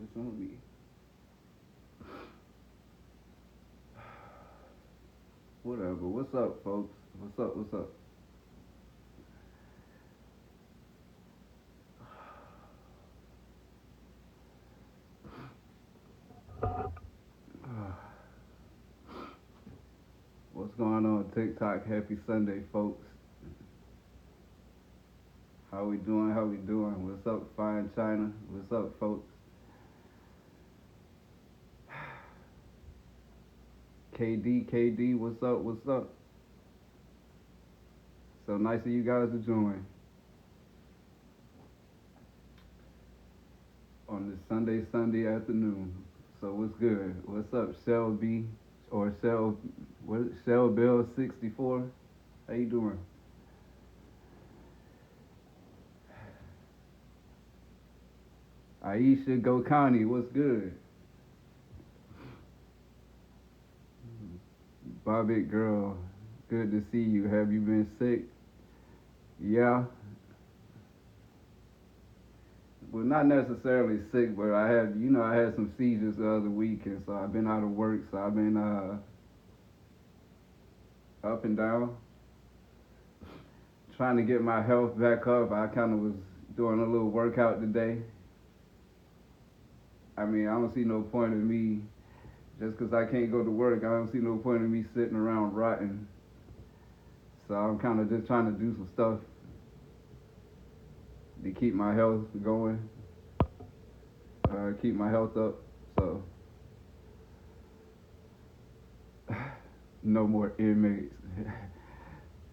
It's gonna be. Whatever. What's up, folks? What's up? What's up? What's going on TikTok? Happy Sunday, folks. How we doing? How we doing? What's up, Fine China? What's up, folks? KD, what's up? What's up? So nice of you guys to join on this Sunday afternoon. So what's good? What's up, Shelby or Shell? What? Shell Bill 64. How you doing? Aisha Gokani, what's good? Bobby girl, good to see you. Have you been sick? Yeah. Well, not necessarily sick, but I had some seizures the other week, and so I've been out of work. So I've been up and down, trying to get my health back up. I kind of was doing a little workout today. I mean, I don't see no point in me just because I can't go to work. I don't see no point in me sitting around rotting. So I'm kind of just trying to do some stuff to keep my health going, keep my health up. So no more inmates.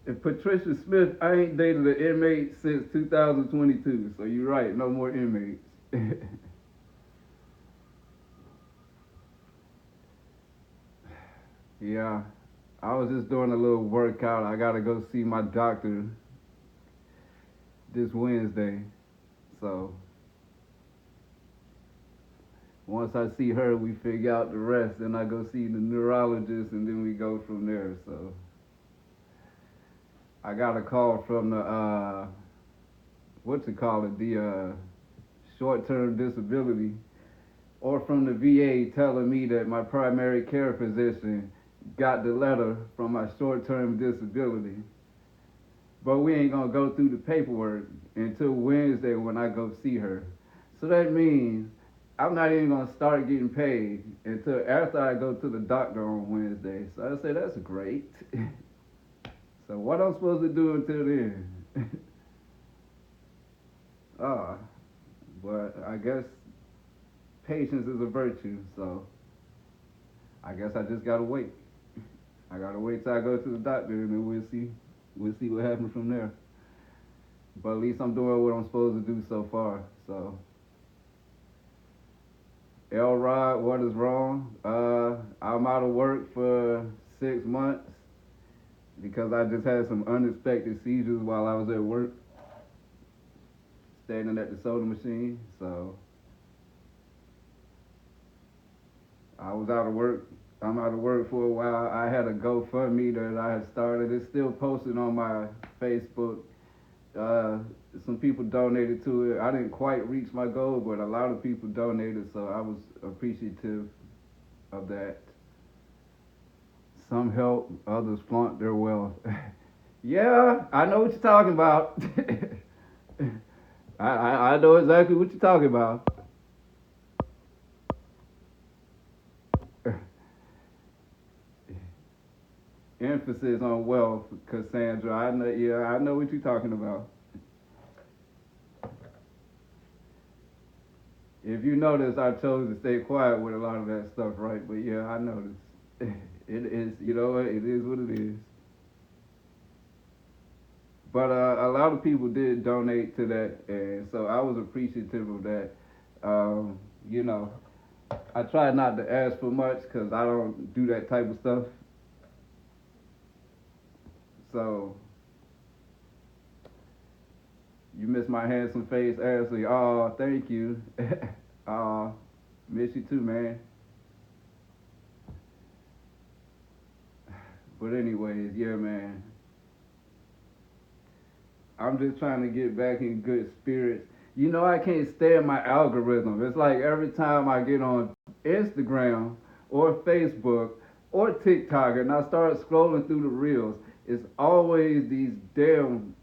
If Patricia Smith, I ain't dated an inmate since 2022. So you're right, no more inmates. Yeah, I was just doing a little workout. I gotta go see my doctor this Wednesday. So once I see her, we figure out the rest. Then I go see the neurologist, and then we go from there. So I got a call from the what you call it, the short-term disability, or from the VA telling me that my primary care physician got the letter from my short-term disability. But we ain't gonna go through the paperwork until Wednesday when I go see her. So that means I'm not even gonna start getting paid until after I go to the doctor on Wednesday. So I say that's great. So what I'm supposed to do until then? Ah, but I guess patience is a virtue. So I guess I just gotta wait. I gotta wait till I go to the doctor, and then we'll see. We'll see what happens from there. But at least I'm doing what I'm supposed to do so far. So, Elrod, what is wrong? I'm out of work for 6 months because I just had some unexpected seizures while I was at work, standing at the soda machine. So I was out of work. I'm out of work for a while. I had a GoFundMe that I had started. It's still posted on my Facebook. Uh, some people donated to it. I didn't quite reach my goal, but a lot of people donated, so I was appreciative of that. Some help, others flaunt their wealth. Yeah, I know what you're talking about. I know exactly what you're talking about. Emphasis on wealth, Cassandra. I know, yeah, I know what you're talking about. If you notice, I chose to stay quiet with a lot of that stuff, right? But yeah, I noticed. It is, you know what? It is what it is. But a lot of people did donate to that, and so I was appreciative of that. You know, I try not to ask for much because I don't do that type of stuff. So you miss my handsome face, Ashley. Oh, thank you. Oh, miss you too, man. But anyways, yeah, man. I'm just trying to get back in good spirits. You know, I can't stand my algorithm. It's like every time I get on Instagram or Facebook or TikTok and I start scrolling through the reels, it's always these damn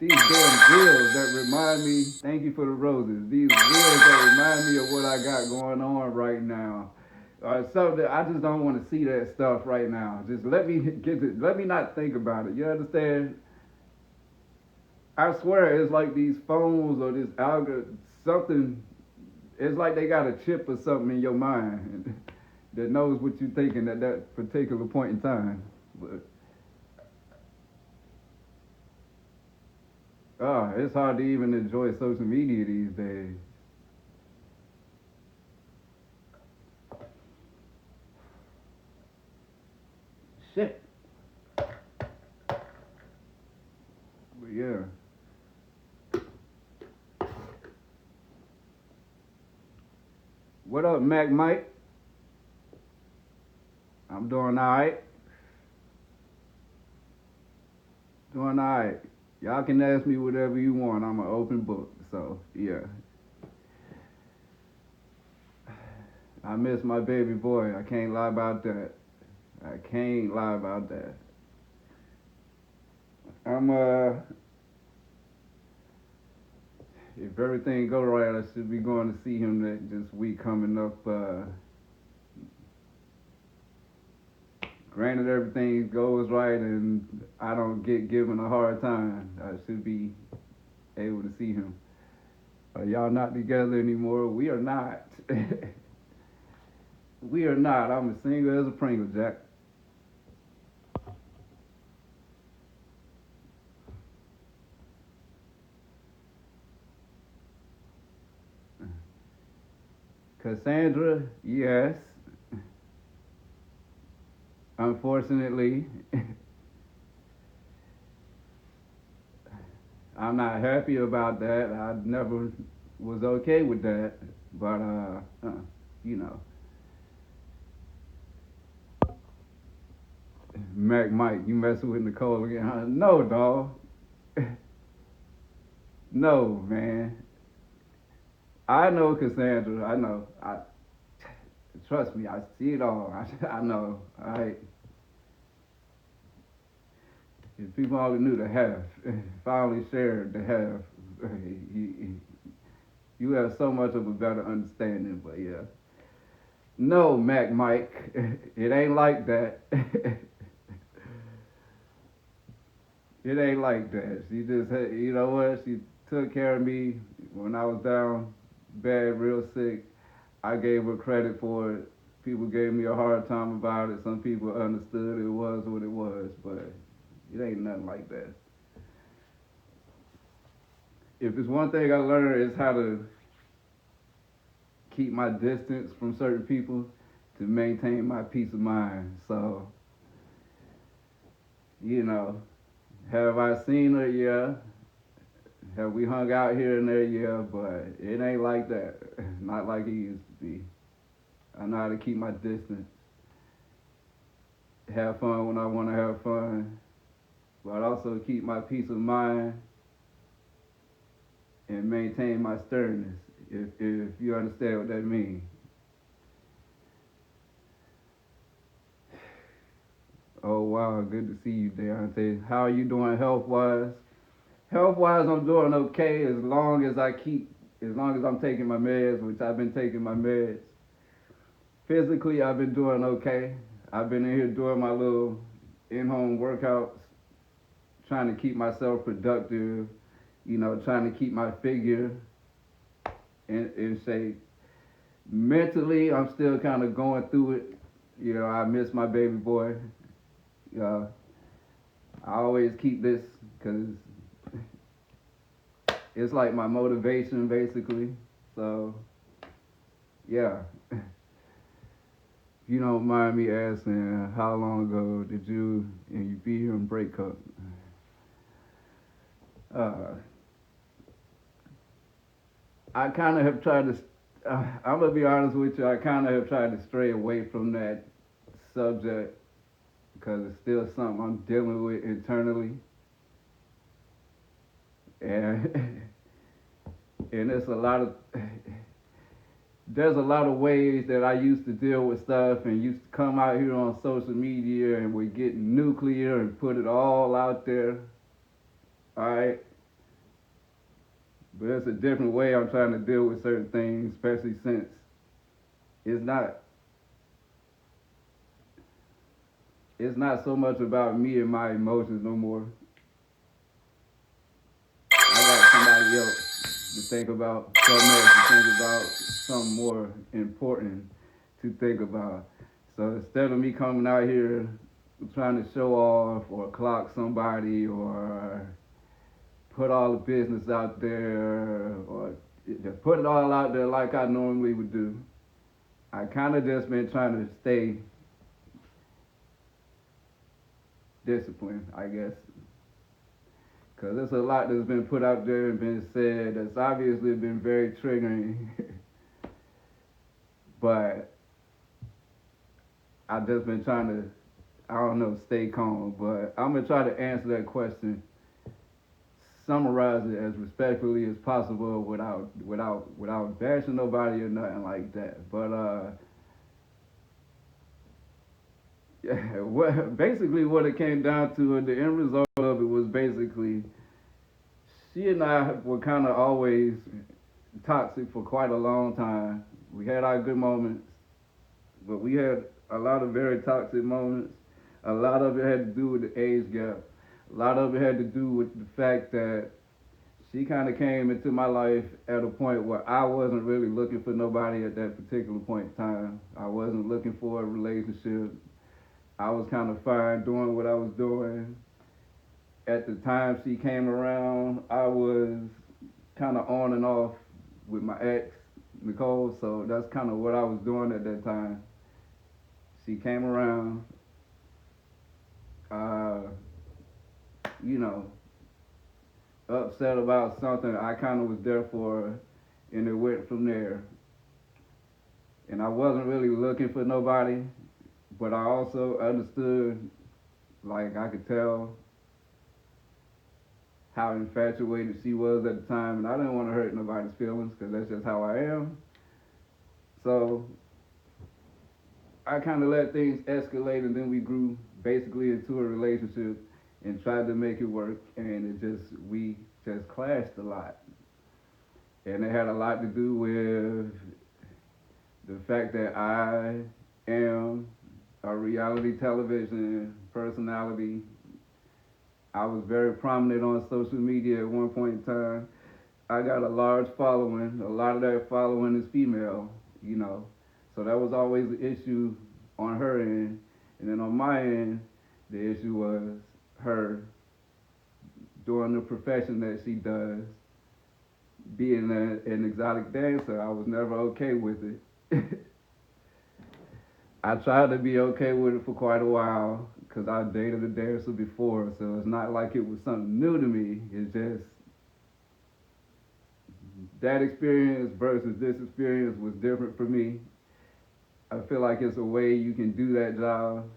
reels that remind me. Thank you for the roses. These reels that remind me of what I got going on right now. Something I just don't want to see that stuff right now. Just let me get it. Let me not think about it. You understand? I swear it's like these phones or this algorithm, something. It's like they got a chip or something in your mind that knows what you're thinking at that particular point in time. But it's hard to even enjoy social media these days. Shit. But yeah. What up, Mac Mike? I'm doing alright. Doing alright. Y'all can ask me whatever you want. I'm an open book. So yeah. I miss my baby boy. I can't lie about that. I can't lie about that. I'm if everything go right, I should be going to see him this week coming up. Granted, everything goes right and I don't get given a hard time, I should be able to see him. Y'all not together anymore? We are not. We are not. I'm as single as a Pringle Jack. Cassandra, yes. Unfortunately, I'm not happy about that. I never was okay with that. But, you know, Mac Mike, you messing with Nicole again? Huh? No, dog. No, man. I know Cassandra. I know. Trust me. I see it all. I know. All right. If people only knew the half, if I only shared the half, you, you have so much of a better understanding. But yeah, no, Mac Mike, it ain't like that. It ain't like that. She just, you know what? She took care of me when I was down bad, real sick. I gave her credit for it. People gave me a hard time about it. Some people understood it was what it was, but it ain't nothing like that. If it's one thing I learned is how to keep my distance from certain people to maintain my peace of mind. So, you know, have I seen her? Yeah. Have we hung out here and there? Yeah, but it ain't like that. Not like it used to be. I know how to keep my distance, have fun when I want to have fun, but also keep my peace of mind and maintain my sternness, if you understand what that means. Oh wow, good to see you, Daonte. How are you doing health wise? Health wise, I'm doing okay as long as I'm taking my meds, which I've been taking my meds. Physically, I've been doing okay. I've been in here doing my little in-home workouts, trying to keep myself productive, trying to keep my figure in shape. Mentally, I'm still kind of going through it. I miss my baby boy. Uh, I always keep this because it's like my motivation, basically. So, yeah. If you don't mind me asking, how long ago did you and your BM break up? Uh, I kind of have tried to. I'm gonna be honest with you. I kind of have tried to stray away from that subject because it's still something I'm dealing with internally, and and it's a lot of there's a lot of ways that I used to deal with stuff and used to come out here on social media and we get nuclear and put it all out there. All right, but it's a different way I'm trying to deal with certain things, especially since it's not it's not so much about me and my emotions no more. I got somebody else to think about, something else to think about, something more important to think about. So instead of me coming out here trying to show off or clock somebody or put all the business out there or just put it all out there like I normally would do, I kind of just been trying to stay disciplined, I guess. Because there's a lot that's been put out there and been said that's obviously been very triggering. But I've just been trying to, I don't know, stay calm. But I'm going to try to answer that question, summarize it as respectfully as possible without bashing nobody or nothing like that. But yeah, basically what it came down to, and the end result of it was basically she and I were kind of always toxic for quite a long time. We had our good moments, but we had a lot of very toxic moments. A lot of it had to do with the age gap. A lot of it had to do with the fact that she kind of came into my life at a point where I wasn't really looking for nobody at that particular point in time. I wasn't looking for a relationship. I was kind of fine doing what I was doing. At the time she came around, I was kind of on and off with my ex, Nicole, so that's kind of what I was doing at that time. She came around, uh, you know, upset about something. I kind of was there for her, and it went from there. And I wasn't really looking for nobody, but I also understood, like I could tell how infatuated she was at the time, and I didn't want to hurt nobody's feelings because that's just how I am. So I kind of let things escalate, and then we grew basically into a relationship and tried to make it work, and we just clashed a lot, and it had a lot to do with the fact that I am a reality television personality. I was very prominent on social media at one point in time. I got a large following. A lot of that following is female, you know. So that was always the issue on her end. And then on my end, the issue was her doing the profession that she does, being an exotic dancer. I was never okay with it. I tried to be okay with it for quite a while because I dated a dancer before, so it's not like it was something new to me. It's just that experience versus this experience was different for me. I feel like it's a way you can do that job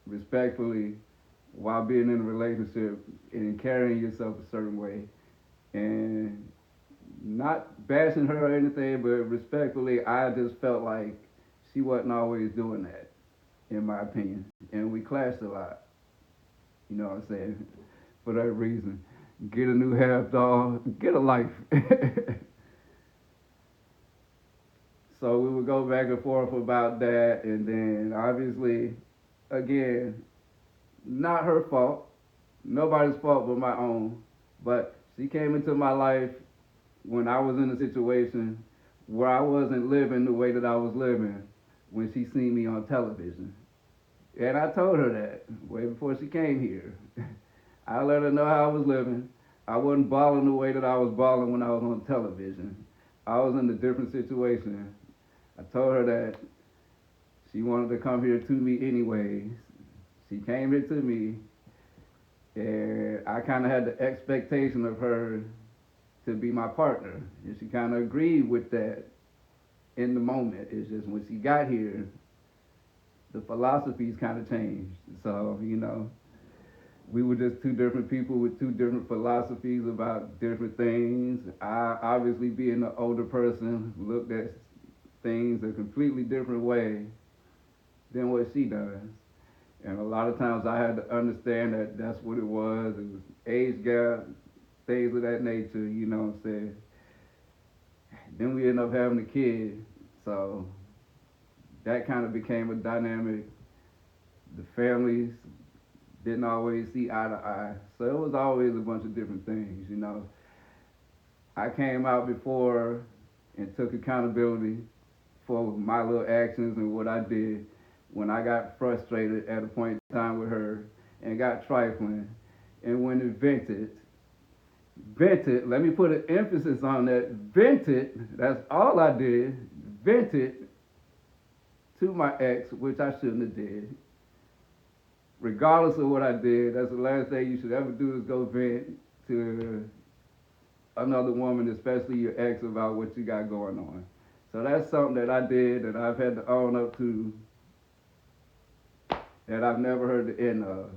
respectfully while being in a relationship and carrying yourself a certain way. And not bashing her or anything, but respectfully, I just felt like she wasn't always doing that, in my opinion. And we clashed a lot, you know what I'm saying? For that reason. Get a new half dog, get a life. So we would go back and forth about that, and then obviously, again, not her fault, nobody's fault but my own. But she came into my life when I was in a situation where I wasn't living the way that I was living when she seen me on television. And I told her that way before she came here. I let her know how I was living. I wasn't balling the way that I was balling when I was on television. I was in a different situation. I told her that she wanted to come here to me anyways. She came here to me, and I kind of had the expectation of her to be my partner. And she kind of agreed with that in the moment. It's just when she got here, the philosophies kind of changed. So, you know, We were just two different people with two different philosophies about different things. I, obviously, being the older person, looked at things a completely different way than what she does. And a lot of times I had to understand that that's what it was. It was age gap, things of that nature, you know what I'm saying? Then we ended up having a kid. So that kind of became a dynamic. The families didn't always see eye to eye. So it was always a bunch of different things, you know. I came out before and took accountability for my little actions and what I did when I got frustrated at a point in time with her and got trifling and when it vented, let me put an emphasis on that, vented, that's all I did, vented to my ex, which I shouldn't have did. Regardless of what I did, that's the last thing you should ever do is go vent to another woman, especially your ex, about what you got going on. So that's something that I did that I've had to own up to that I've never heard the end of.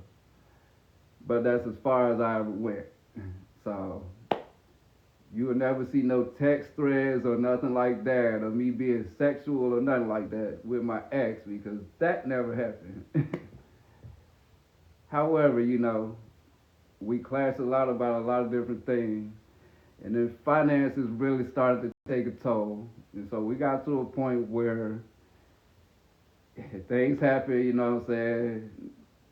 But that's as far as I ever went. So you will never see no text threads or nothing like that of me being sexual or nothing like that with my ex because that never happened. However, you know, we clashed a lot about a lot of different things. And then finances really started to take a toll. And so we got to a point where things happen, you know what I'm saying?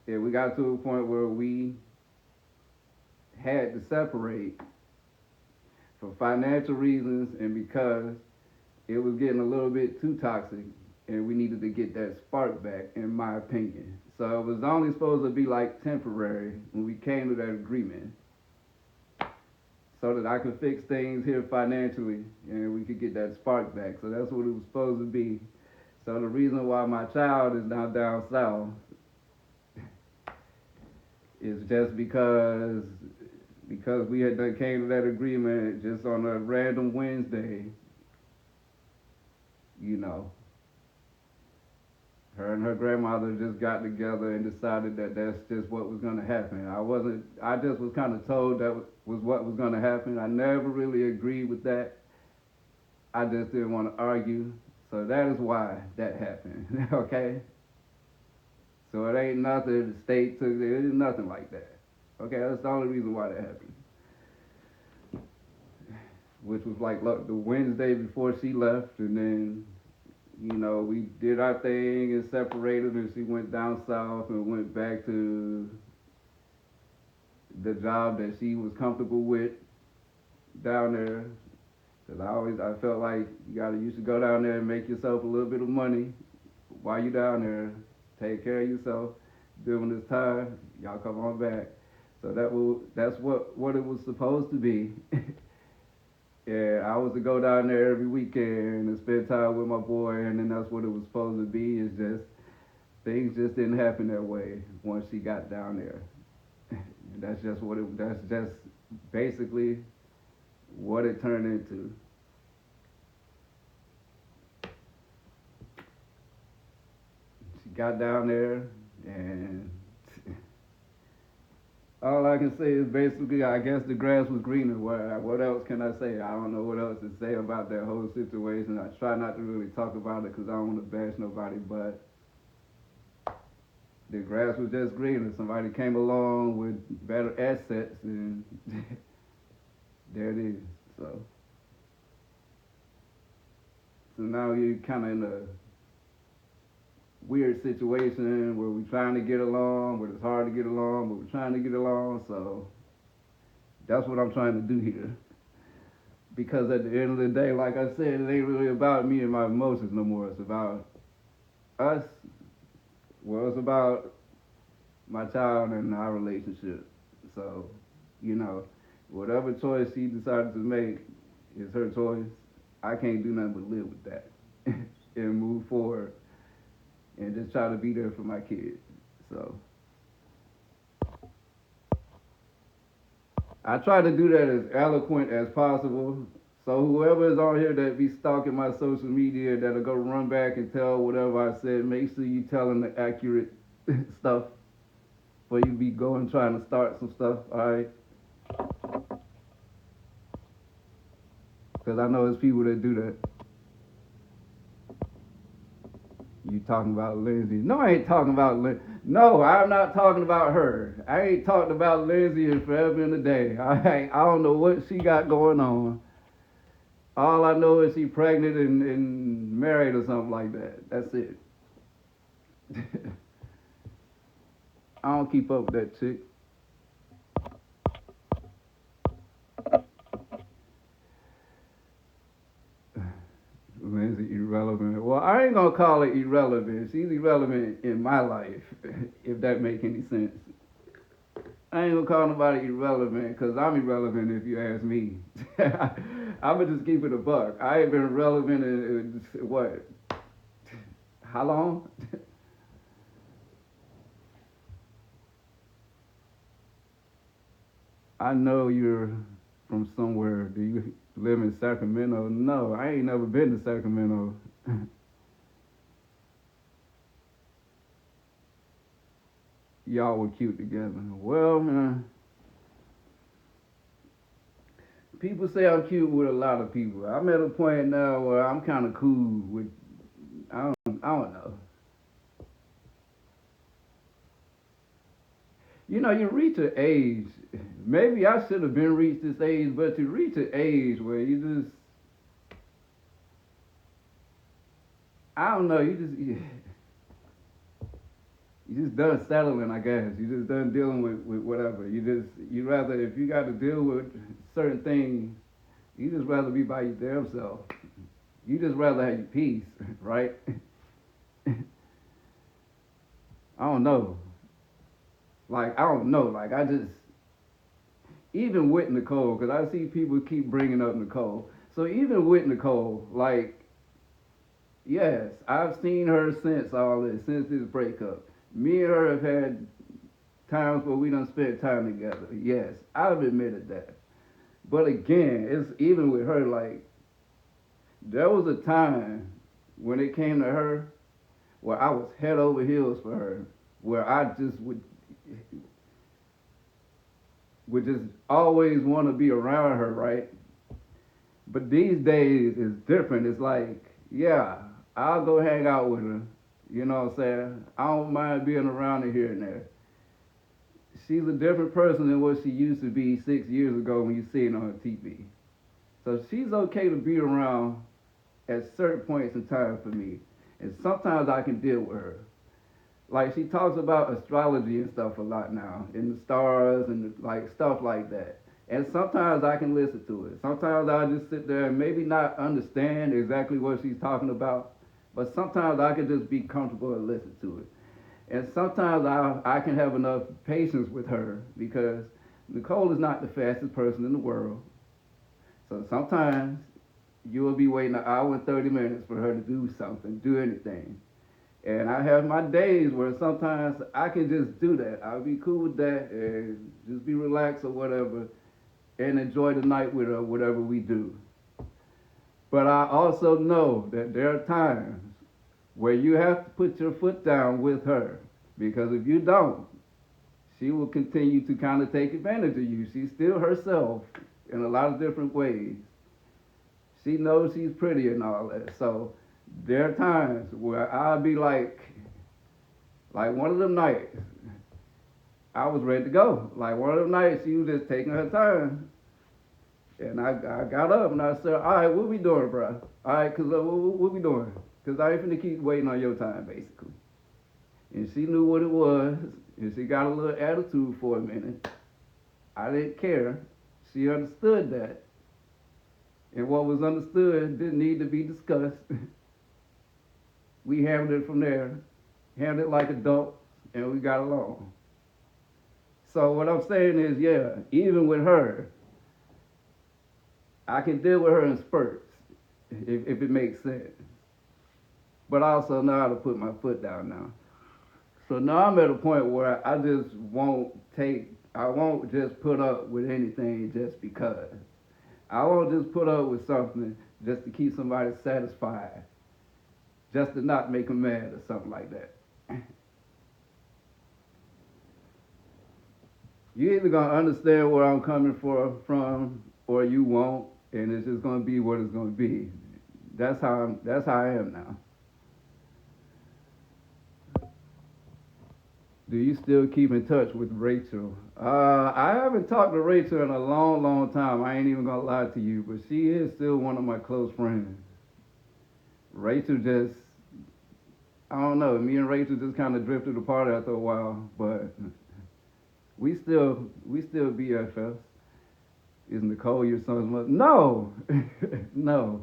Yeah, we got to a point where we had to separate for financial reasons and because it was getting a little bit too toxic and we needed to get that spark back, in my opinion. So it was only supposed to be like temporary when we came to that agreement so that I could fix things here financially and we could get that spark back. So that's what it was supposed to be. So the reason why my child is now down south is just because we had done came to that agreement just on a random Wednesday, you know. Her and her grandmother just got together and decided that that's just what was going to happen. I just was kind of told that was what was going to happen. I never really agreed with that. I just didn't want to argue. So that is why that happened, okay? So it ain't nothing the state took, it is nothing like that. Okay, that's the only reason why that happened. Which was like look, the Wednesday before she left, and then, you know, we did our thing and separated, and she went down south and went back to the job that she was comfortable with down there. Cause I felt like you should go down there and make yourself a little bit of money while you're down there. Take care of yourself during this time. Y'all come on back. So that's what it was supposed to be. Yeah, I was to go down there every weekend and spend time with my boy, and then that's what it was supposed to be. It's just things just didn't happen that way once she got down there. And that's just basically what it turned into. She got down there, and all I can say is basically, I guess the grass was greener. What else can I say? I don't know what else to say about that whole situation. I try not to really talk about it because I don't want to bash nobody, but the grass was just greener. Somebody came along with better assets, and there it is. So now you're kind of in a weird situation where we're trying to get along, but it's hard to get along, but we're trying to get along. So that's what I'm trying to do here. Because at the end of the day, like I said, it ain't really about me and my emotions no more. It's about us. Well, it's about my child and our relationship. So, you know, whatever choice she decided to make is her choice. I can't do nothing but live with that and move forward and just try to be there for my kids. So I try to do that as eloquent as possible. So whoever is on here that be stalking my social media that'll go run back and tell whatever I said, make sure you telling the accurate stuff before you be going trying to start some stuff. All right, because I know there's people that do that. You talking about Lindsay? No, I ain't talking about Lindsay. No, I'm not talking about her. I ain't talked about Lindsay in forever and a day. I don't know what she got going on. All I know is she pregnant and married or something like that. That's it. I don't keep up with that chick. Lindsay irrelevant. Well, I ain't gonna call it irrelevant. She's irrelevant in my life, if that make any sense. I ain't gonna call nobody irrelevant because I'm irrelevant if you ask me. I'ma just keep it a buck. I ain't been relevant in what? How long? I know you're from somewhere. Do you live in Sacramento? No, I ain't never been to Sacramento. Y'all were cute together. Well, people say I'm cute with a lot of people. I'm at a point now where I'm kind of cool with. I don't know. You know, you reach an age. Maybe I should have been reached this age, but you reach an age where you just. I don't know. You just done settling, I guess. You just done dealing with whatever. You rather if you got to deal with certain things, you just rather be by your damn self. You just rather have your peace, right? I don't know. Like I don't know. Like I just even with Nicole, because I see people keep bringing up Nicole. So even with Nicole, like yes, I've seen her since all this, since this breakup. Me and her have had times where we done spent time together. Yes, I've admitted that. But again, it's even with her, like, there was a time when it came to her where I was head over heels for her, where I just would just always want to be around her, right? But these days it's different. It's like, yeah, I'll go hang out with her. You know what I'm saying? I don't mind being around her here and there. She's a different person than what she used to be 6 years ago when you see it on her TV. So she's okay to be around at certain points in time for me. And sometimes I can deal with her. Like she talks about astrology and stuff a lot now, and the stars and like stuff like that. And sometimes I can listen to it. Sometimes I just sit there and maybe not understand exactly what she's talking about, but sometimes I can just be comfortable and listen to it. And sometimes I can have enough patience with her because Nicole is not the fastest person in the world. So sometimes you will be waiting an hour and 30 minutes for her to do something, do anything. And I have my days where sometimes I can just do that. I'll be cool with that and just be relaxed or whatever and enjoy the night with her, whatever we do. But I also know that there are times where you have to put your foot down with her because if you don't, she will continue to kind of take advantage of you. She's still herself in a lot of different ways. She knows she's pretty and all that. So there are times where I'll be like one of them nights, I was ready to go. Like one of them nights, she was just taking her time. And I got up and I said, all right, what we doing, bro? All right, because what we doing? Because I ain't finna keep waiting on your time, basically. And she knew what it was, and she got a little attitude for a minute. I didn't care. She understood that. And what was understood didn't need to be discussed. We handled it from there, handled it like adults, and we got along. So what I'm saying is, yeah, even with her, I can deal with her in spurts, if it makes sense. But I also know how to put my foot down now. So now I'm at a point where I just I won't just put up with anything just because. I won't just put up with something just to keep somebody satisfied, just to not make them mad or something like that. You either gonna understand where I'm coming from, or you won't, and it's just gonna be what it's gonna be. That's how I am now. Do you still keep in touch with Rachel? I haven't talked to Rachel in a long, long time. I ain't even gonna lie to you, but she is still one of my close friends. Rachel just, I don't know. Me and Rachel just kind of drifted apart after a while, but we still BFFs. Is Nicole your son's mother? No, no,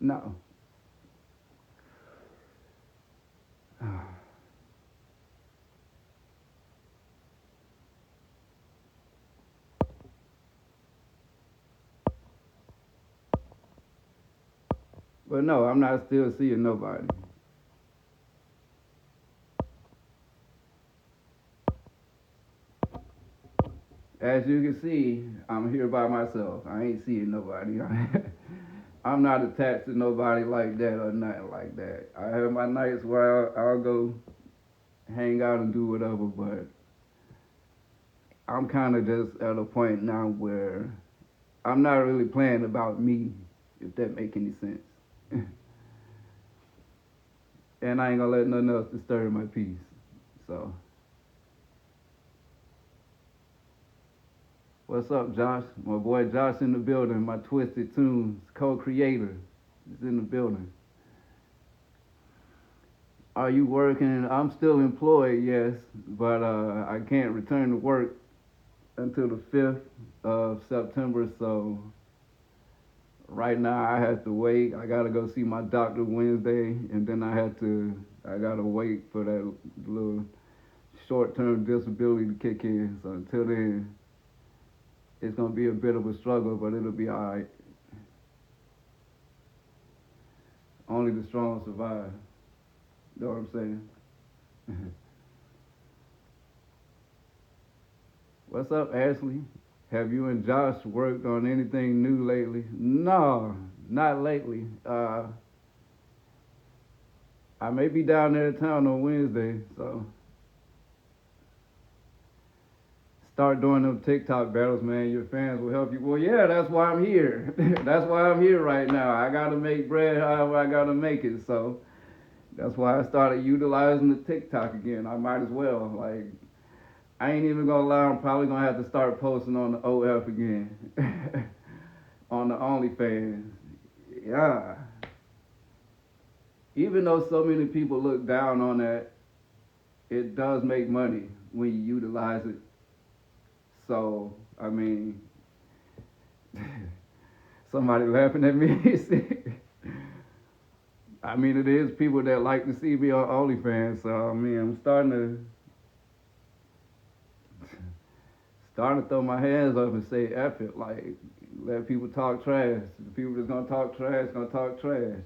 no. But no, I'm not still seeing nobody. As you can see, I'm here by myself. I ain't seeing nobody. I'm not attached to nobody like that or nothing like that. I have my nights where I'll go hang out and do whatever, but I'm kind of just at a point now where I'm not really playing about me, if that make any sense. And I ain't gonna let nothing else disturb my peace. So, what's up, Josh? My boy Josh in the building. My Twisted Tunes co-creator is in the building. Are you working? I'm still employed, yes, but I can't return to work until the 5th of September. So right now I have to wait. I gotta go see my doctor Wednesday, and then I gotta wait for that little short-term disability to kick in. So until then, it's gonna be a bit of a struggle, but it'll be all right. Only the strong survive. You know what I'm saying? What's up, Ashley? Have you and Josh worked on anything new lately? No, not lately. I may be down there in town on Wednesday, so start doing them TikTok battles, man. Your fans will help you. Well, yeah, that's why I'm here. That's why I'm here right now. I gotta make bread however I gotta make it. So that's why I started utilizing the TikTok again. I might as well. Like, I ain't even gonna lie. I'm probably gonna have to start posting on the OF again, on the OnlyFans. Yeah. Even though so many people look down on that, it does make money when you utilize it. So, I mean, somebody laughing at me. I mean, it is people that like to see me on OnlyFans. So, I mean, I'm starting to throw my hands up and say F it. Like, let people talk trash. The people that's gonna talk trash, gonna talk trash.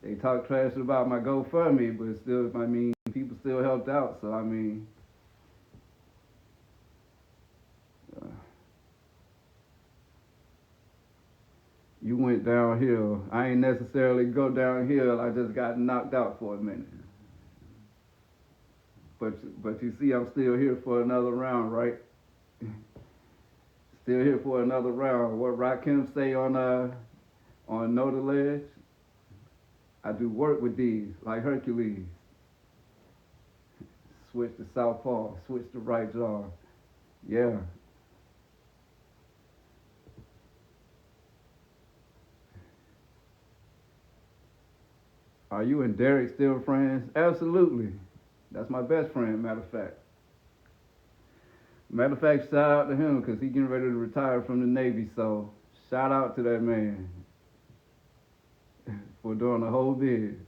They talk trash about my GoFundMe, but still, I mean, people still helped out. So, I mean, uh, you went downhill. I ain't necessarily go downhill. I just got knocked out for a minute. But you see, I'm still here for another round, right? Still here for another round. What Rakim say on Know the Ledge? I do work with these like Hercules. Switch to southpaw. Switch to right jaw. Yeah. Are you and Derek still friends? Absolutely. That's my best friend. Matter of fact. Matter of fact, shout out to him because he getting ready to retire from the Navy. So shout out to that man for doing the whole bid.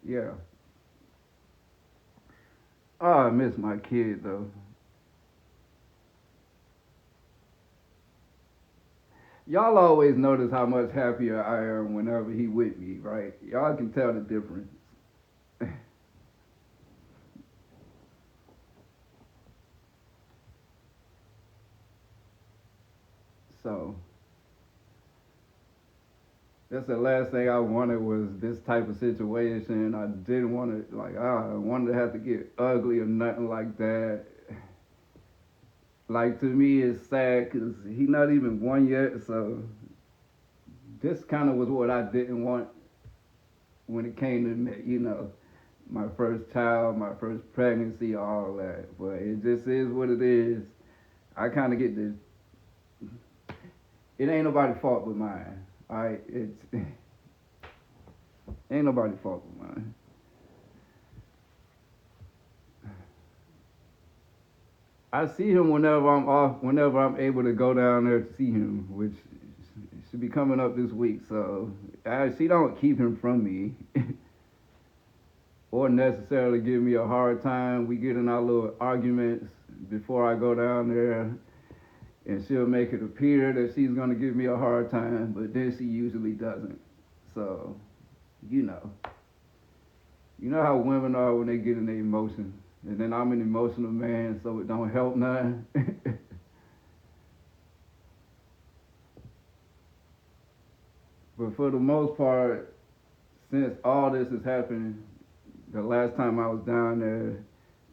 Yeah. Oh, I miss my kid though. Y'all always notice how much happier I am whenever he with me, right? Y'all can tell the difference. So That's the last thing I wanted was this type of situation. I didn't want to like I wanted to have to get ugly or nothing like that. Like to me, it's sad because he not even one yet. So this kind of was what I didn't want when it came to my first child, my first pregnancy, all that. But it just is what it is. I kind of get this. It ain't nobody's fault but mine. All right, it's ain't nobody's fault but mine. I see him whenever I'm off, whenever I'm able to go down there to see him, which should be coming up this week. So she don't keep him from me, or necessarily give me a hard time. We get in our little arguments before I go down there, and she'll make it appear that she's gonna give me a hard time, but then she usually doesn't. So, you know, you know how women are when they get in their emotions, and then I'm an emotional man, so it don't help none. But for the most part, since all this has happened, the last time I was down there,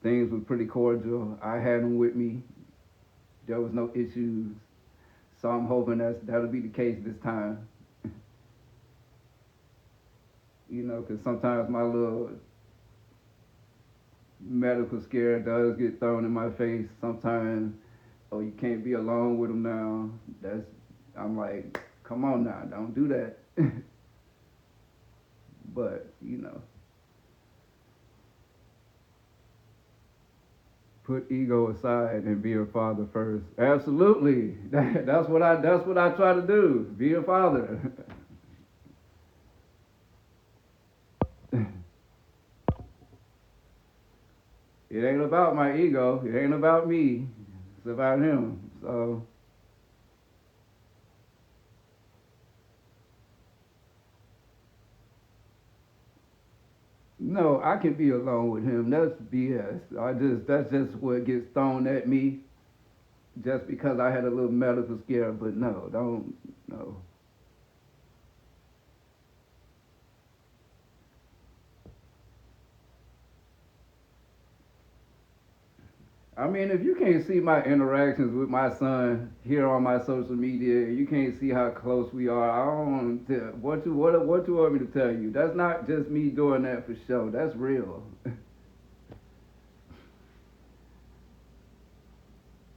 things were pretty cordial. I had him with me. There was no issues. So I'm hoping that'll be the case this time. Because sometimes my little medical scare does get thrown in my face. Sometimes, oh, you can't be alone with him now. I'm like, come on now, don't do that. But, put ego aside and be a father first. Absolutely. That's what I try to do. Be a father. It ain't about my ego. It ain't about me. It's about him. So no, I can be alone with him. That's BS. That's just what gets thrown at me just because I had a little medical scare. But no, don't no. I mean, if you can't see my interactions with my son here on my social media, you can't see how close we are. I don't want to. What you want me to tell you? That's not just me doing that for show. That's real.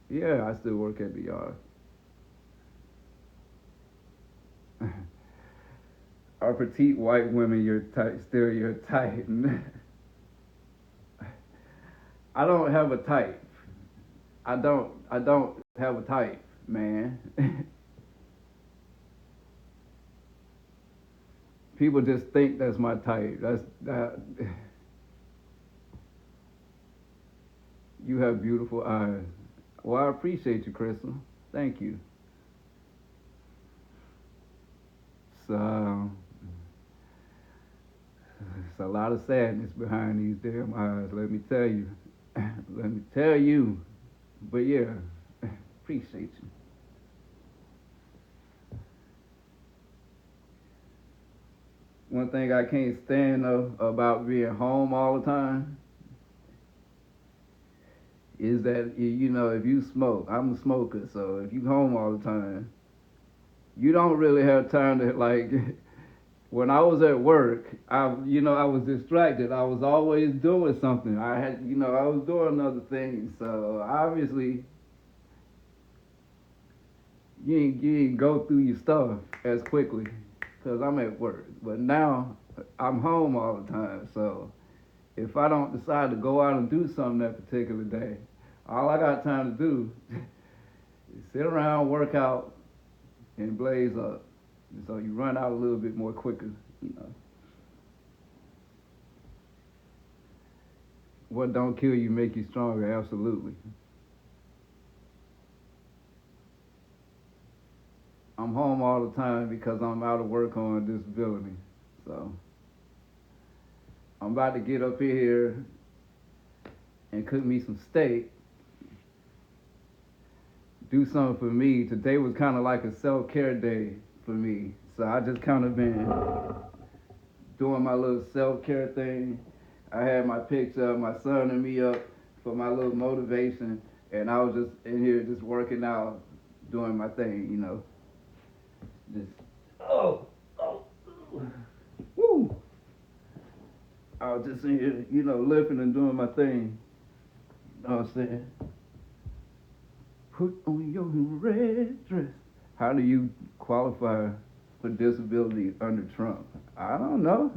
Yeah, I still work at the yard. Are petite white women your type? Still your type? I don't have a type. I don't have a type, man. People just think that's my type. That's that. You have beautiful eyes. Well, I appreciate you, Crystal. Thank you. So it's a lot of sadness behind these damn eyes. Let me tell you. Let me tell you. But yeah, appreciate you. One thing I can't stand though about being home all the time is that if you smoke, I'm a smoker, so if you home all the time, you don't really have time to like. When I was at work, I was distracted. I was always doing something. I was doing other things. So obviously, you ain't go through your stuff as quickly because I'm at work. But now I'm home all the time. So if I don't decide to go out and do something that particular day, all I got time to do is sit around, work out, and blaze up. So you run out a little bit more quicker, you know. What don't kill you make you stronger, absolutely. I'm home all the time because I'm out of work on disability. So I'm about to get up here and cook me some steak, do something for me. Today was kind of like a self-care day for me. So I just kind of been doing my little self-care thing. I had my picture of my son and me up for my little motivation, and I was just in here just working out, doing my thing. Just oh, oh, woo. I was just in here, lifting and doing my thing. You know what I'm saying? Put on your red dress. How do you qualify for disability under Trump? I don't know.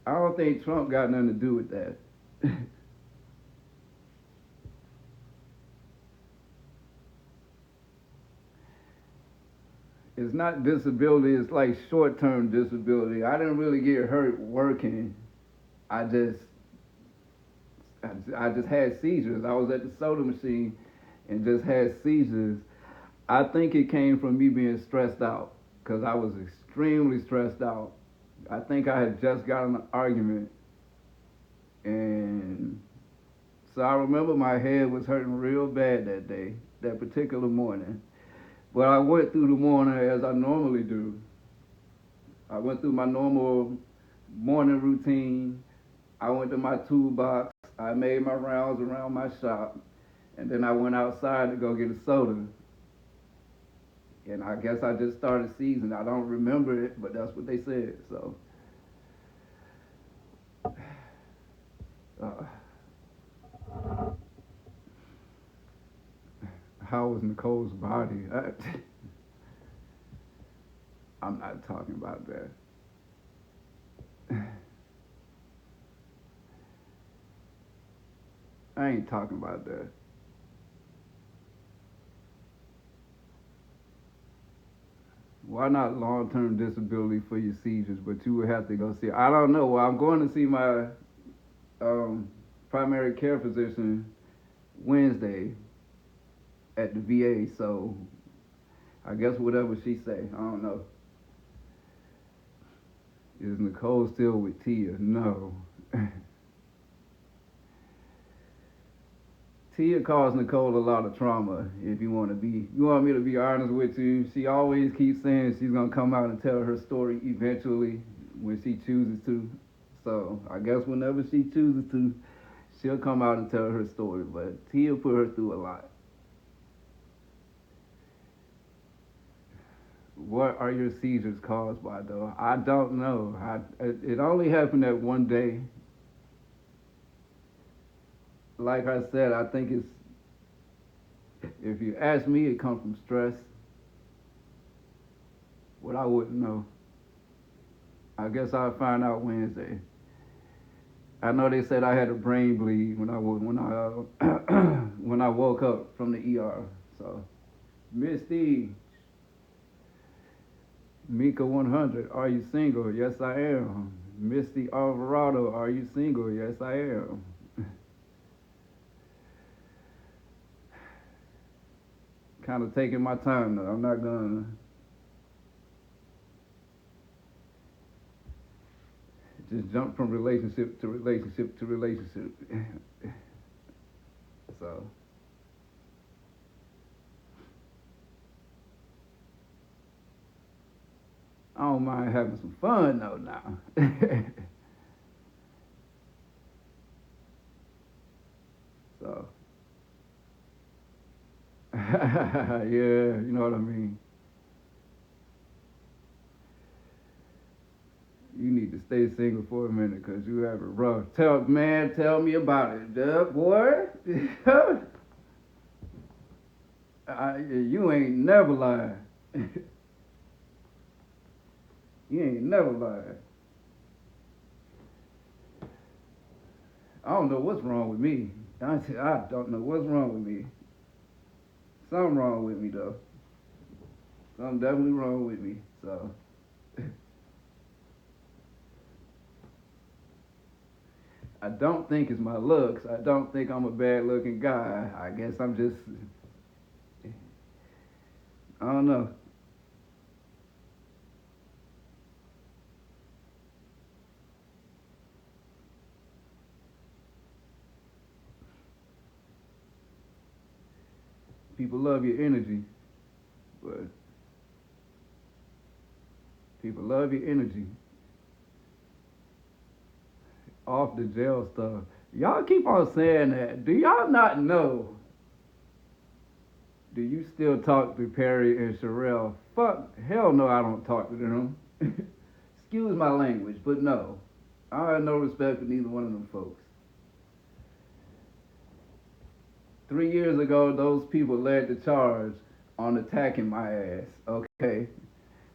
I don't think Trump got nothing to do with that. It's not disability, it's like short-term disability. I didn't really get hurt working. I just I just had seizures. I was at the soda machine and just had seizures. I think it came from me being stressed out because I was extremely stressed out. I think I had just gotten an argument, and so I remember my head was hurting real bad that day, that particular morning. But I went through the morning as I normally do. I went through my normal morning routine. I went to my toolbox. I made my rounds around my shop, and then I went outside to go get a soda. And I guess I just started seizing. I don't remember it, but that's what they said. So, uh, how was Nicole's body? I'm not talking about that. I ain't talking about that. Why not long-term disability for your seizures, but you would have to go see? I don't know. Well, I'm going to see my primary care physician Wednesday at the VA, so I guess whatever she say, I don't know. Is Nicole still with Tia? No. Tia caused Nicole a lot of trauma. If you want me to be honest with you. She always keeps saying she's gonna come out and tell her story eventually when she chooses to. So I guess whenever she chooses to, she'll come out and tell her story. But Tia put her through a lot. What are your seizures caused by, though? I don't know. It only happened that one day. Like I said, I think if you ask me, it comes from stress. What I wouldn't know. I guess I'll find out Wednesday. I know they said I had a brain bleed when I woke up from the ER. So, Misty, Mika 100, are you single? Yes, I am. Misty Alvarado, are you single? Yes, I am. Kind of taking my time though. I'm not gonna just jump from relationship to relationship to relationship. So I don't mind having some fun though now. So yeah, you know what I mean. You need to stay single for a minute because you have it rough. Tell me about it, boy. You ain't never lied. You ain't never lied. I don't know what's wrong with me. I don't know what's wrong with me. Something wrong with me though. Something definitely wrong with me. So I don't think it's my looks. I don't think I'm a bad looking guy. I guess I'm just I don't know. People love your energy. but people love your energy. Off the jail stuff. Y'all keep on saying that. Do y'all not know? Do you still talk to Perry and Sherelle? Fuck, hell no, I don't talk to them. Excuse my language, but no. I have no respect for neither one of them folks. 3 years ago, those people led the charge on attacking my ass, okay?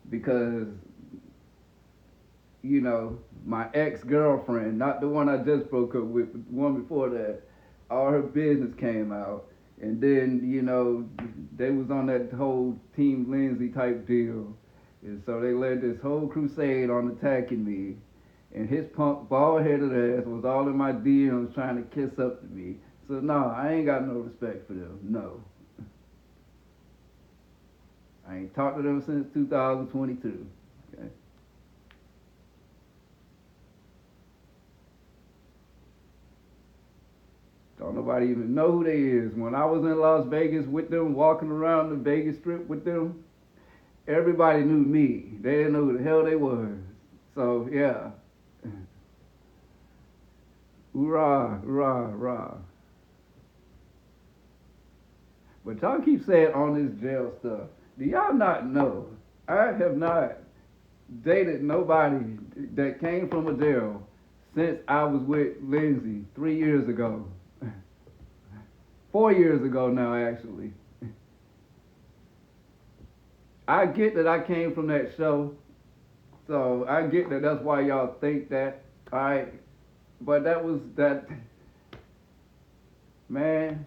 Because, my ex girlfriend, not the one I just broke up with, but the one before that, all her business came out. And then, they was on that whole Team Lindsay type deal. And so they led this whole crusade on attacking me. And his punk, bald headed ass was all in my DMs trying to kiss up to me. So, no, I ain't got no respect for them. No. I ain't talked to them since 2022. Okay? Don't nobody even know who they is. When I was in Las Vegas with them, walking around the Vegas Strip with them, everybody knew me. They didn't know who the hell they was. So, yeah. Hoorah, hoorah, hoorah. But y'all keep saying on this jail stuff. Do y'all not know? I have not dated nobody that came from a jail since I was with Lindsay 3 years ago. 4 years ago now, actually. I get that I came from that show, so I get that that's why y'all think that. Alright, but that was that, man.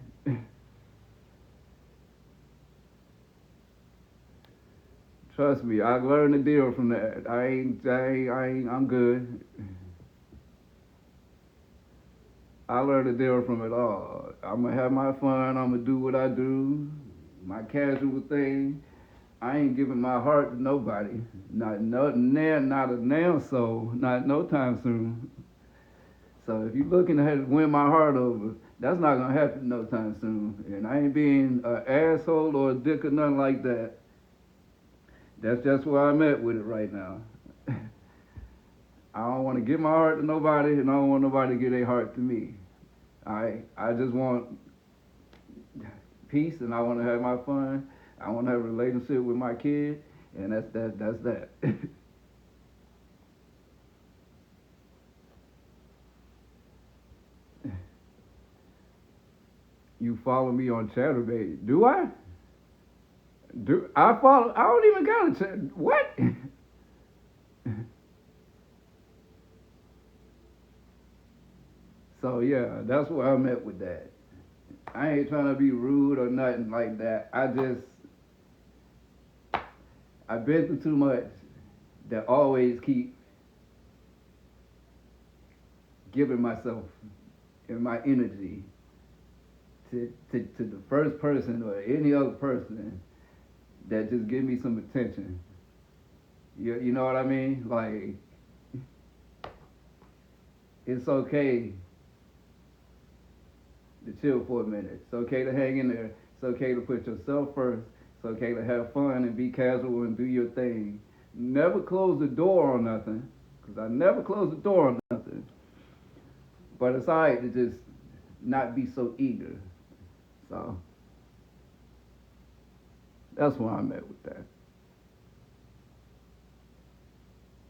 Trust me, I learned the deal from that. I'm good. I learned the deal from it all. I'm gonna have my fun. I'm gonna do what I do, my casual thing. I ain't giving my heart to nobody. Not not a damn soul. Not no time soon. So if you're looking to win my heart over, that's not gonna happen no time soon. And I ain't being an asshole or a dick or nothing like that. That's just where I'm at with it right now. I don't want to give my heart to nobody, and I don't want nobody to give their heart to me. I just want peace, and I want to have my fun. I want to have a relationship with my kid, and that's that. That's that. You follow me on Chatterbait? Do I? Do I follow? I don't even got a chat. What? So yeah, that's where I'm at with that. I ain't trying to be rude or nothing like that. I've been through too much to always keep giving myself and my energy to the first person or any other person that just give me some attention. You know what I mean? Like, it's okay to chill for a minute. It's okay to hang in there. It's okay to put yourself first. It's okay to have fun and be casual and do your thing. Never close the door on nothing, because I never close the door on nothing. But it's alright to just not be so eager. So, that's where I'm at with that.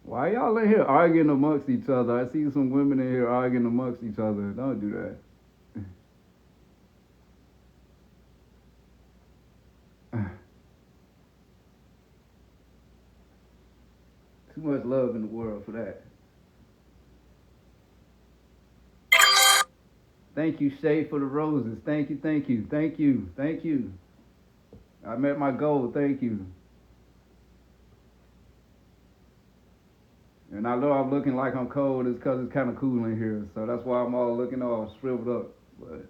Why y'all in here arguing amongst each other? I see some women in here arguing amongst each other. Don't do that. Too much love in the world for that. Thank you, Shay, for the roses. Thank you, thank you, thank you, thank you. I met my goal. Thank you. And I know I'm looking like I'm cold. It's because it's kind of cool in here. So that's why I'm all looking all shriveled up. But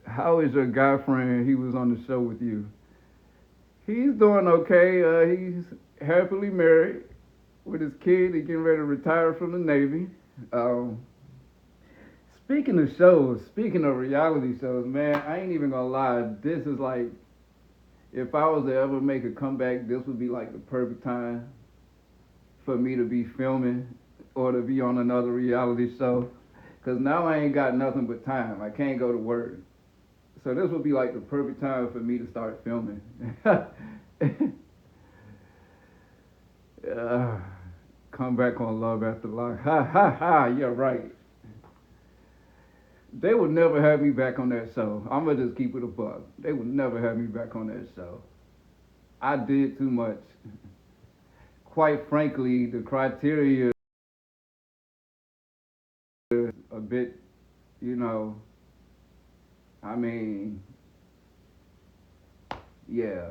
how is your guy friend? He was on the show with you. He's doing okay. He's happily married with his kid. He's getting ready to retire from the Navy. Um, Speaking of shows, speaking of reality shows, man, I ain't even gonna lie. This is like If I was to ever make a comeback, this would be like the perfect time for me to be filming or to be on another reality show. Cause now I ain't got nothing but time. I can't go to work. So this would be like the perfect time for me to start filming. uh, come back on Love After Lock. Ha ha ha, you're right. They would never have me back on that show. I'm gonna just keep it a buck. They would never have me back on that show. I did too much. Quite frankly, the criteria is a bit, you know, I mean, yeah.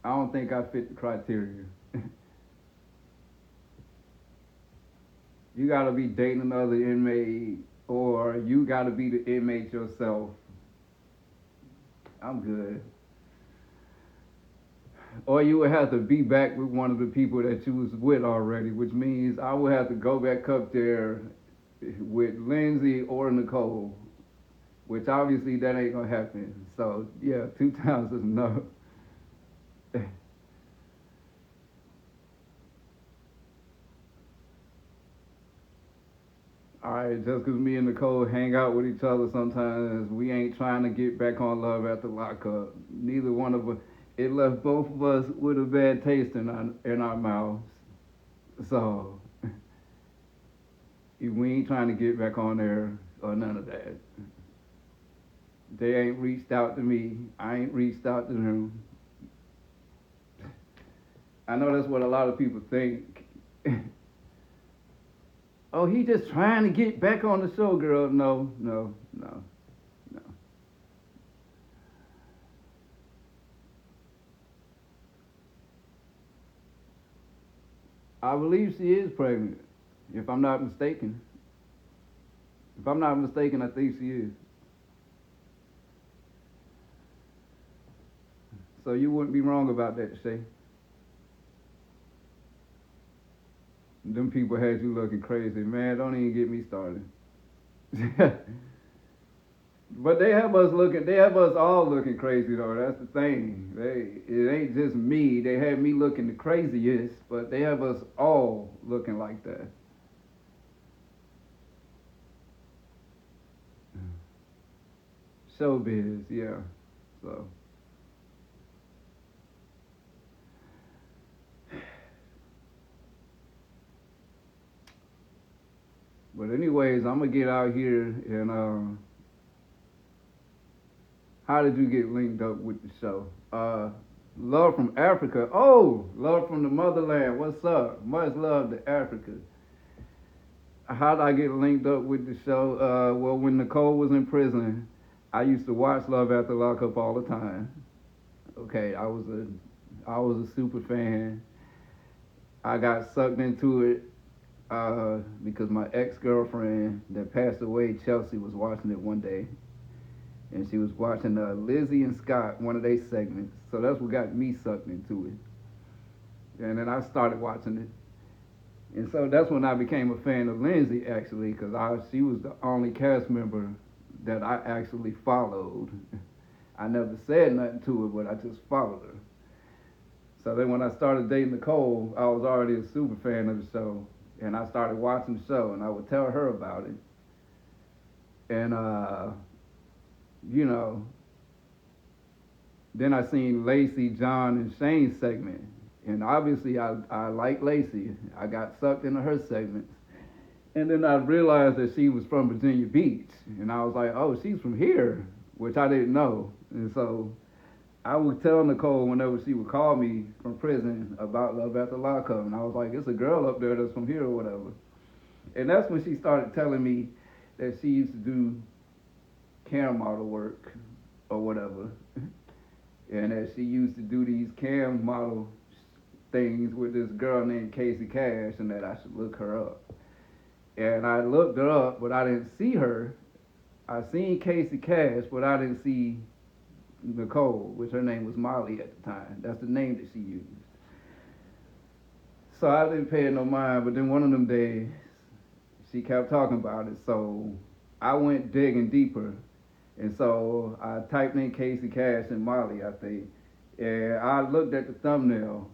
I don't think I fit the criteria. You gotta be dating another inmate, or you gotta be the inmate yourself. I'm good. Or you would have to be back with one of the people that you was with already, which means I would have to go back up there with Lindsay or Nicole, which obviously that ain't gonna happen. So yeah, 2 times is enough. All right, just because me and Nicole hang out with each other sometimes, we ain't trying to get back on Love After Lockup. Neither one of us. It left both of us with a bad taste in our mouths. So we ain't trying to get back on there or none of that. They ain't reached out to me. I ain't reached out to them. I know that's what a lot of people think. Oh, he just trying to get back on the show, girl. No, no, no, no. I believe she is pregnant, if I'm not mistaken. If I'm not mistaken, I think she is. So you wouldn't be wrong about that, Shay. Them people had you looking crazy, man. Don't even get me started. But they have us looking. They have us all looking crazy though. That's the thing. It ain't just me. They had me looking the craziest, but they have us all looking like that. Showbiz, yeah. So, but anyways, I'm gonna get out here and how did you get linked up with the show? Love from Africa. Oh, love from the motherland. What's up? Much love to Africa. How did I get linked up with the show? Well, when Nicole was in prison, I used to watch Love After Lockup all the time. Okay, I was a super fan. I got sucked into it because my ex girlfriend that passed away, Chelsea, was watching it one day, and she was watching Lizzie and Scott, one of their segments. So that's what got me sucked into it. And then I started watching it. And so that's when I became a fan of Lindsay, actually, because she was the only cast member that I actually followed. I never said nothing to her, but I just followed her. So then when I started dating Nicole, I was already a super fan of the show. And I started watching the show, and I would tell her about it. And, you know, then I seen Lacey, John, and Shane's segment. And obviously, I like Lacey. I got sucked into her segments. And then I realized that she was from Virginia Beach. And I was like, oh, she's from here, which I didn't know. And so I would tell Nicole whenever she would call me from prison about Love After Lockup. And I was like, it's a girl up there that's from here or whatever. And that's when she started telling me that she used to do cam model work or whatever. And that she used to do these cam model things with this girl named Casey Cash, and that I should look her up. And I looked her up, but I didn't see her. I seen Casey Cash, but I didn't see Nicole, which her name was Molly at the time. That's the name that she used. So I didn't pay it no mind, but then one of them days, she kept talking about it, so I went digging deeper. And so I typed in Casey Cash and Molly, I think, And I looked at the thumbnail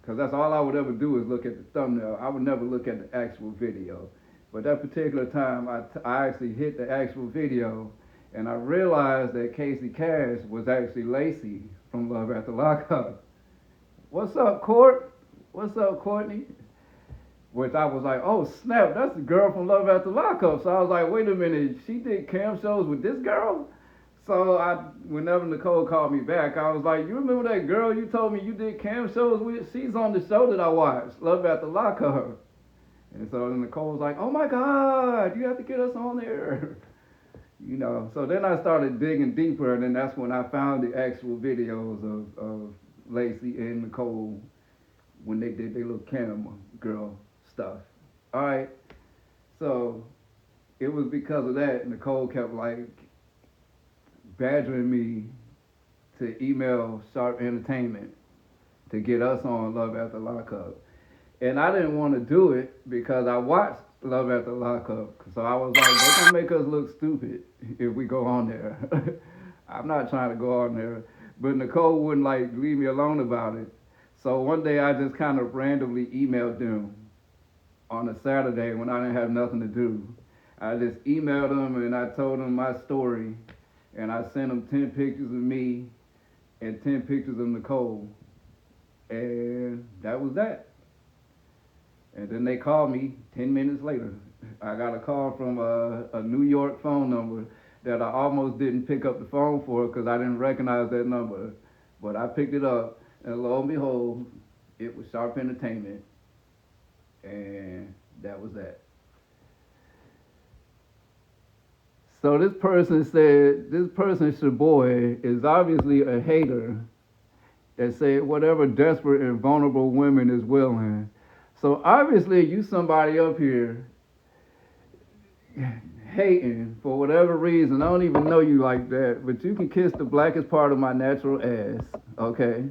because that's all I would ever do is look at the thumbnail. I would never look at the actual video. But that particular time, I actually hit the actual video, and I realized that Casey Cash was actually Lacey from Love After Lockup. What's up, Court? What's up, Courtney? Which I was like, oh snap, that's the girl from Love After Lockup. So I was like, wait a minute, she did cam shows with this girl? So whenever Nicole called me back, I was like, you remember that girl you told me you did cam shows with? She's on the show that I watched, Love After Lockup. And so Nicole was like, oh my God, you have to get us on there. So then I started digging deeper, and then that's when I found the actual videos of Lacey and Nicole when they did their little camera girl stuff. All right, so it was because of that Nicole kept like badgering me to email Sharp Entertainment to get us on Love After Lockup. And I didn't want to do it because I watched Love After Lockup. So I was like, they're going to make us look stupid if we go on there. I'm not trying to go on there. But Nicole wouldn't like leave me alone about it. So one day I just kind of randomly emailed them on a Saturday when I didn't have nothing to do. I just emailed them and I told them my story. And I sent them 10 pictures of me and 10 pictures of Nicole. And that was that. And then they called me 10 minutes later. I got a call from a New York phone number that I almost didn't pick up the phone for because I didn't recognize that number. But I picked it up, and lo and behold, it was Sharp Entertainment. And that was that. So this person said, this person, Shaboy, is obviously a hater that said whatever desperate and vulnerable women is willing. So obviously you somebody up here hating for whatever reason. I don't even know you like that, but you can kiss the blackest part of my natural ass, okay?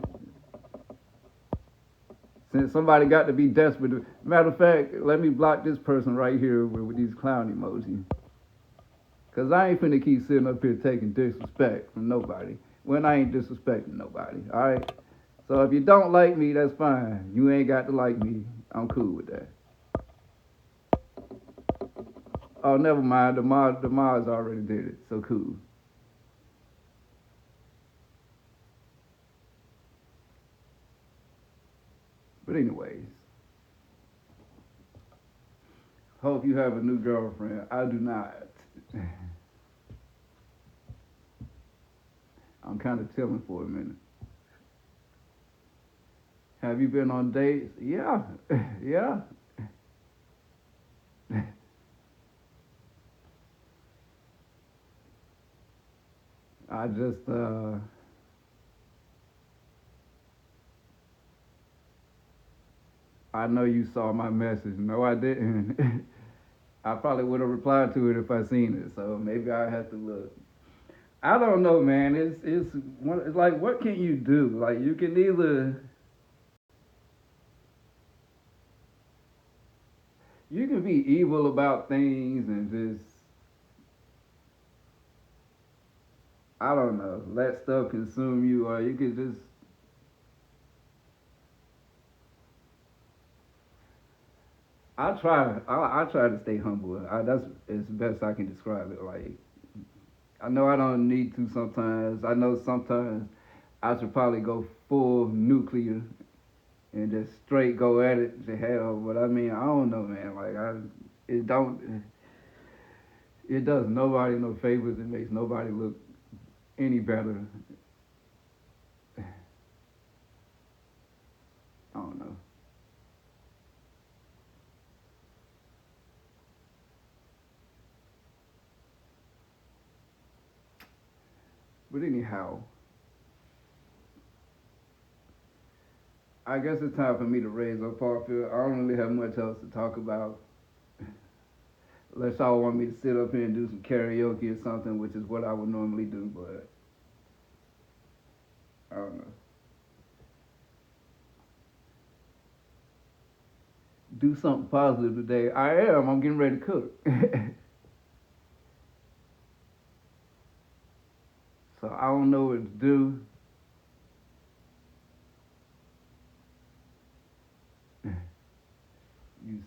Since somebody got to be desperate. Matter of fact, let me block this person right here with these clown emojis. Because I ain't finna keep sitting up here taking disrespect from nobody when I ain't disrespecting nobody, all right? So if you don't like me, that's fine. You ain't got to like me. I'm cool with that. Oh, never mind. The Mars already did it, so cool. But anyways, hope you have a new girlfriend. I do not. I'm kind of chilling for a minute. Have you been on dates? Yeah, yeah. I just, I know you saw my message. No, I didn't. I probably would have replied to it if I seen it. So maybe I have to look. I don't know, man. It's like, what can you do? Like, you can either you can be evil about things and just, I don't know, let stuff consume you, or you could just, I try to stay humble. That's as best I can describe it. Like, I know I don't need to sometimes. I know sometimes I should probably go full nuclear and just straight go at it to hell. But I mean, I don't know, man. Like, it don't, it does nobody no favors. It makes nobody look any better. I don't know. But anyhow, I guess it's time for me to raise up Parkfield. I don't really have much else to talk about. Unless y'all want me to sit up here and do some karaoke or something, which is what I would normally do, but I don't know. Do something positive today. I am. I'm getting ready to cook. So I don't know what to do.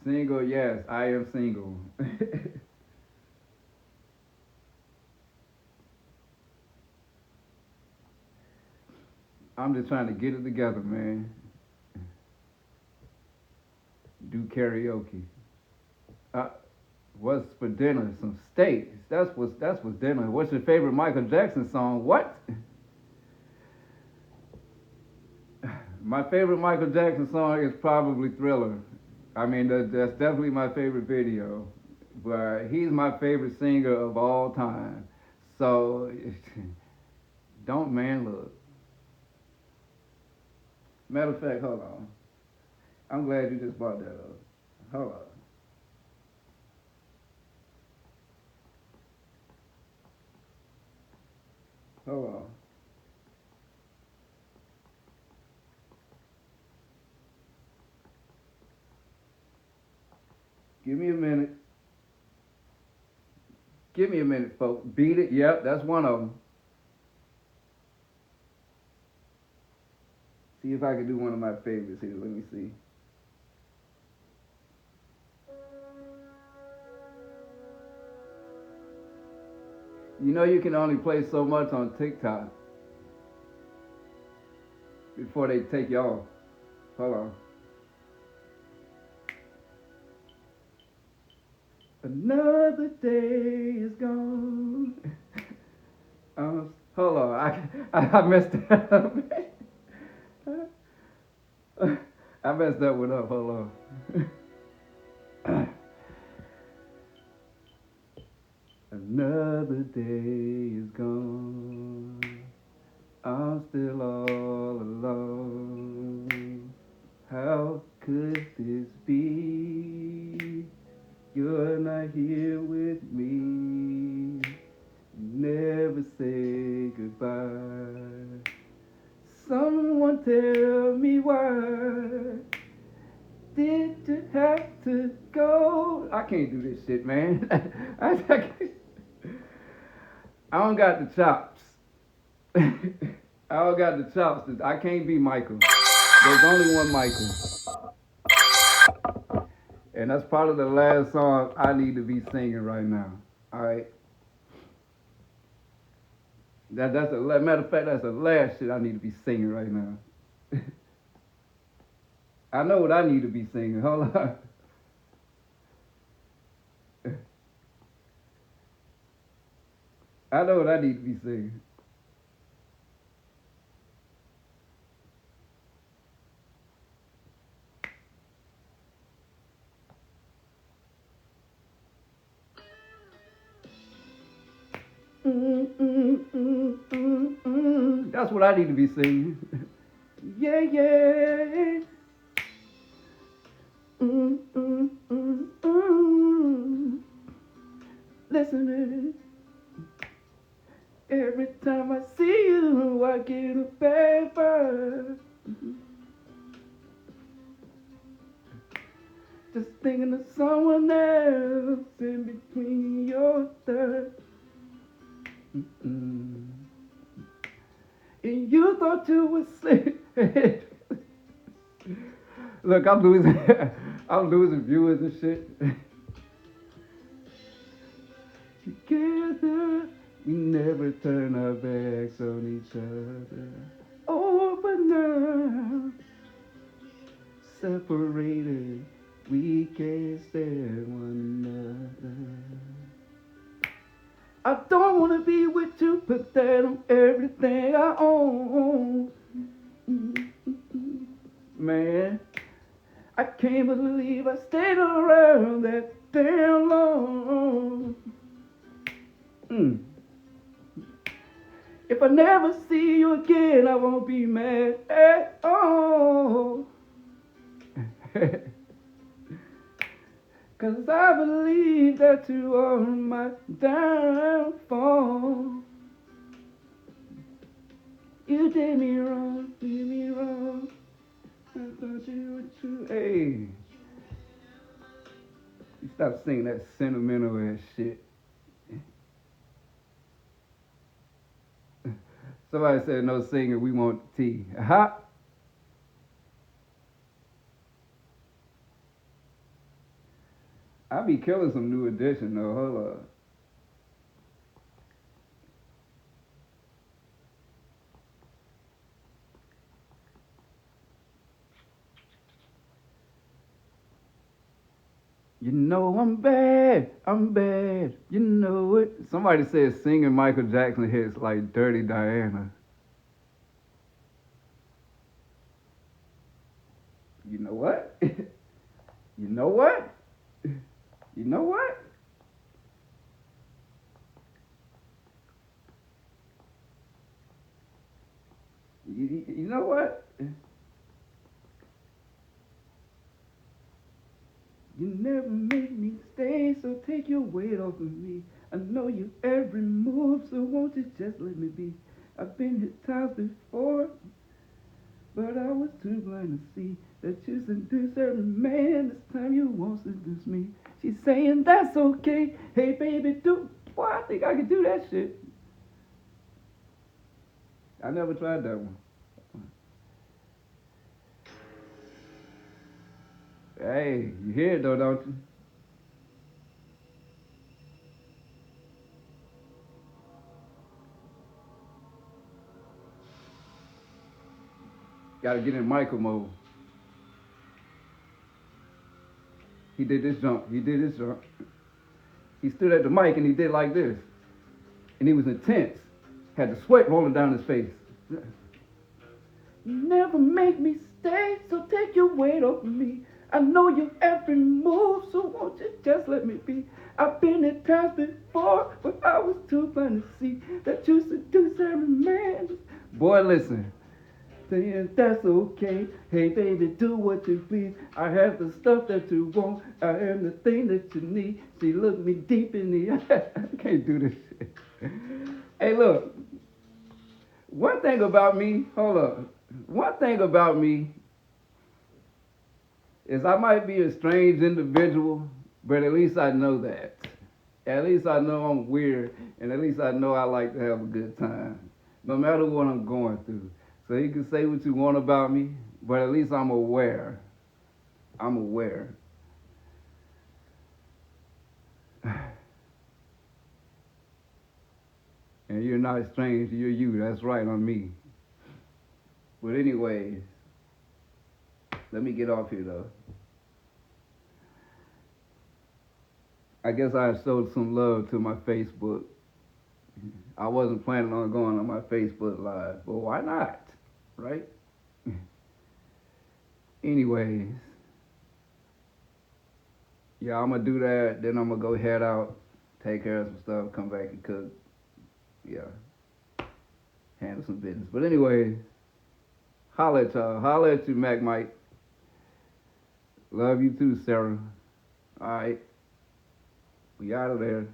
Single, yes, I am single. I'm just trying to get it together, man. Do karaoke. Uh, what's for dinner? Some steak. That's what's dinner. What's your favorite Michael Jackson song? What? My favorite Michael Jackson song is probably Thriller. I mean, that's definitely my favorite video. But he's my favorite singer of all time. So, don't man look. Matter of fact, hold on. I'm glad you just brought that up. Hold on. Hold on. Give me a minute. Give me a minute, folks. Beat it. Yep, that's one of them. See if I can do one of my favorites here. Let me see. You know you can only play so much on TikTok before they take you off. Hold on. Another day is gone. Hold on. I messed that up. I messed that one up. Hold on. Another day is gone. I'm still all alone. How could this be? You're not here with me. Never say goodbye. Someone tell me why did you have to go? I can't do this shit, man. I don't got the chops. I don't got the chops. I can't be Michael. There's only one Michael. And that's probably the last song I need to be singing right now. All right. That's a matter of fact. That's the last shit I need to be singing right now. I know what I need to be singing. Hold on. I know what I need to be singing. That's what I need to be singing. Yeah, yeah. Listen, every time I see you, I get a paper. Just thinking of someone else in between your third. And you thought you were asleep. Look, I'm losing, I'm losing viewers and shit. Together, we never turn our backs on each other. Oh, but now, separated, we can't stand one another. I don't wanna be with you, put that on everything I own. Man, I can't believe I stayed around that damn long. If I never see you again, I won't be mad at all. Cause I believe that you are my downfall. You did me wrong, did me wrong. I thought you were true. Hey, you stop singing that sentimental ass shit. Somebody said no singing, we want tea. Aha. I be killing some New Edition though. Hold up. You know I'm bad, you know it. Somebody said singing Michael Jackson hits like Dirty Diana. You know what? You know what? You know what? You know what? You never make me stay, so take your weight off of me. I know you every move, so won't you just let me be? I've been hit times before, but I was too blind to see that you seduce every man. This time you won't seduce me. She's saying that's okay. Hey baby, do. Boy, I think I could do that shit. I never tried that one. Hey, you hear it though, don't you? Gotta get in Michael mode. He did this jump. He did this jump. He stood at the mic and he did like this. And he was intense. Had the sweat rolling down his face. You never make me stay, so take your weight off of me. I know your every move, so won't you just let me be? I've been at times before, but I was too blind to see that you seduce every man. Boy, listen. Saying that's okay. Hey baby, do what you please. I have the stuff that you want. I am the thing that you need. She looked me deep in the eye. I can't do this shit. Hey, look. One thing about me, hold up. One thing about me is I might be a strange individual, but at least I know that. At least I know I'm weird, and at least I know I like to have a good time, no matter what I'm going through. So you can say what you want about me, but at least I'm aware. I'm aware. And you're not strange, you're you. That's right, I'm me. But anyway, let me get off here though. I guess I showed some love to my Facebook. I wasn't planning on going on my Facebook Live, but why not? Right? Anyways, yeah, I'm gonna do that. Then I'm gonna go head out, take care of some stuff, come back and cook. Yeah, handle some business. But anyway, holla at y'all. Holla at you, Mac Mike. Love you too, Sarah. All right, we out of there.